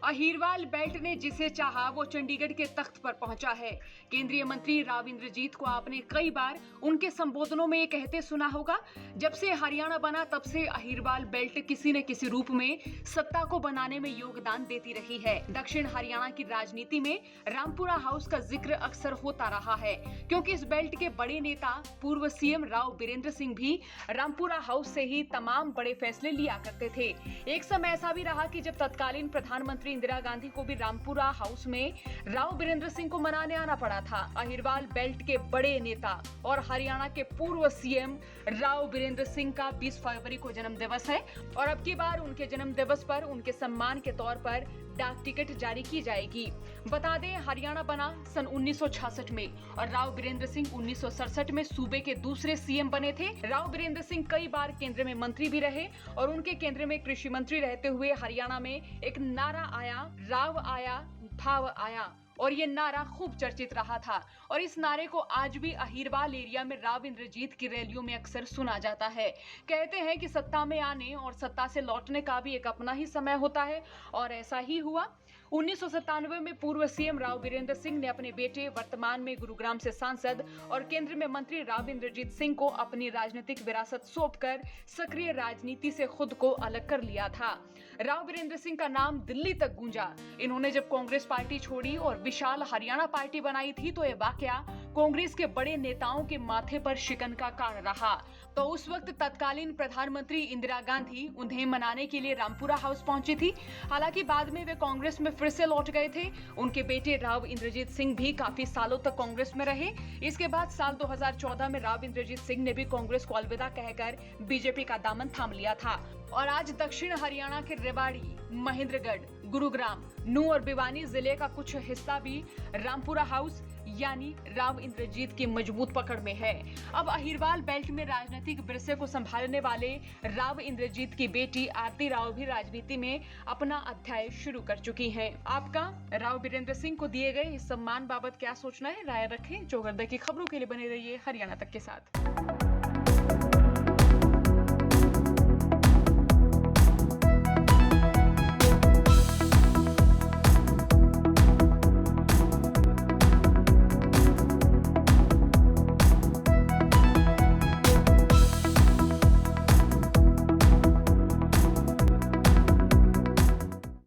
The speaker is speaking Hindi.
अहीरवाल बेल्ट ने जिसे चाहा वो चंडीगढ़ के तख्त पर पहुंचा है। केंद्रीय मंत्री राव इंद्रजीत को आपने कई बार उनके संबोधनों में ये कहते सुना होगा, जब से हरियाणा बना तब से अहीरवाल बेल्ट किसी न किसी रूप में सत्ता को बनाने में योगदान देती रही है। दक्षिण हरियाणा की राजनीति में रामपुरा हाउस का जिक्र अक्सर होता रहा है, क्योंकि इस बेल्ट के बड़े नेता पूर्व सीएम राव बीरेंद्र सिंह भी रामपुरा हाउस से ही तमाम बड़े फैसले लिया करते थे। एक समय ऐसा भी रहा कि जब तत्कालीन प्रधानमंत्री इंदिरा गांधी को भी रामपुरा हाउस में राव बीरेंद्र सिंह को मनाने आना पड़ा था। अहीरवाल बेल्ट के बड़े नेता और हरियाणा के पूर्व सीएम राव बीरेंद्र सिंह का 20 फरवरी को जन्म दिवस है और अब की बार उनके जन्म दिवस पर उनके सम्मान के तौर पर डाक टिकट जारी की जाएगी। बता दें, हरियाणा बना सन 1966 में और राव बीरेंद्र सिंह 1967 में सूबे के दूसरे सीएम बने थे। राव बीरेंद्र सिंह कई बार केंद्र में मंत्री भी रहे और उनके केंद्र में कृषि मंत्री रहते हुए हरियाणा में एक नारा आया, राव आया भाव आया, और ये नारा खूब चर्चित रहा था और इस नारे को आज भी अहीरवाल एरिया में राव इंद्रजीत की रैलियों में अक्सर सुना जाता है। कहते हैं कि सत्ता में आने और सत्ता से लौटने का भी एक अपना ही समय होता है और ऐसा ही हुआ। 1997 में पूर्व सीएम राव बीरेंद्र सिंह ने अपने बेटे, वर्तमान में गुरुग्राम से सांसद और केंद्र में मंत्री राव इंद्रजीत सिंह को अपनी राजनीतिक विरासत सौंपकर सक्रिय राजनीति से खुद को अलग कर लिया था। राव बीरेंद्र सिंह का नाम दिल्ली तक गूंजा। इन्होंने जब कांग्रेस पार्टी छोड़ी और विशाल हरियाणा पार्टी बनाई थी तो यह वाकया कांग्रेस के बड़े नेताओं के माथे पर शिकन का कारण रहा। तो उस वक्त तत्कालीन प्रधानमंत्री इंदिरा गांधी उन्हें मनाने के लिए रामपुरा हाउस पहुंची थी। हालांकि बाद में वे कांग्रेस में फिर से लौट गए थे। उनके बेटे राव इंद्रजीत सिंह भी काफी सालों तक कांग्रेस में रहे। इसके बाद साल 2014 में राव इंद्रजीत सिंह ने भी कांग्रेस को अलविदा कहकर बीजेपी का दामन थाम लिया था और आज दक्षिण हरियाणा के रेवाड़ी, महेंद्रगढ़, गुरुग्राम, नूंह और भिवानी जिले का कुछ हिस्सा भी रामपुरा हाउस यानी राव इंद्रजीत की मजबूत पकड़ में है। अब अहीरवाल बेल्ट में राजनीतिक विरसे को संभालने वाले राव इंद्रजीत की बेटी आरती राव भी राजनीति में अपना अध्याय शुरू कर चुकी हैं। आपका राव बीरेंद्र सिंह को दिए गए इस सम्मान बाबत क्या सोचना है? राय रखें। चौगरदा की खबरों के लिए बने रहिए हरियाणा तक के साथ।